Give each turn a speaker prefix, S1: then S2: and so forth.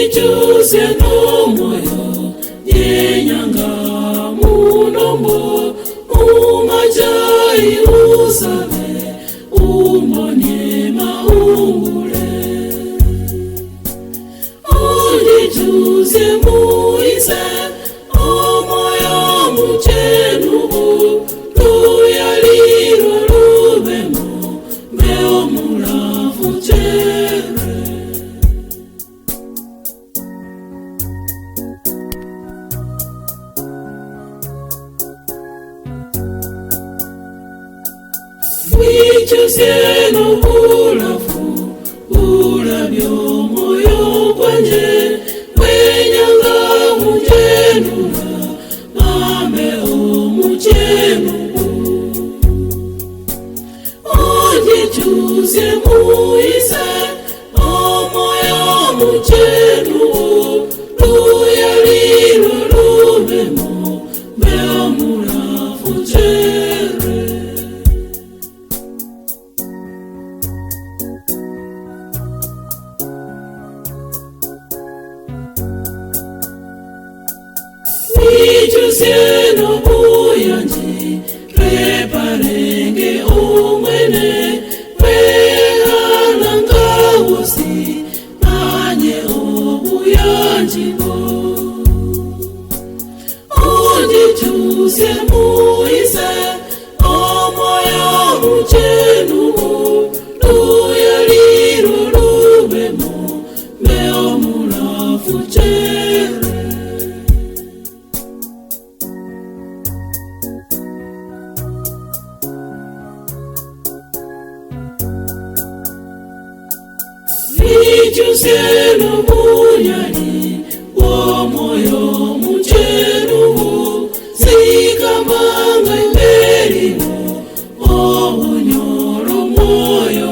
S1: Wichuze no moyo yenyanga munombo umajai usabe umone maungule Wichuze muise omoyo muchenu luyaliro lubemo meo mulafu chere Wichuze no bulafu bulabyo moyo kwanje wenyanga mujenula mame omuchenu Wichuze muise omoyo muchenu luyaliro lubemo meo mulafu chere Wichuze no buyanji reparenge umwene wehananga usi nanye obuyanji bo Wichuze muise omoyo muchenu luyaliro lubemo meo mulafu chere Wichuze no bunyani omoyo muchenu sikamanga imberino obunyoro moyo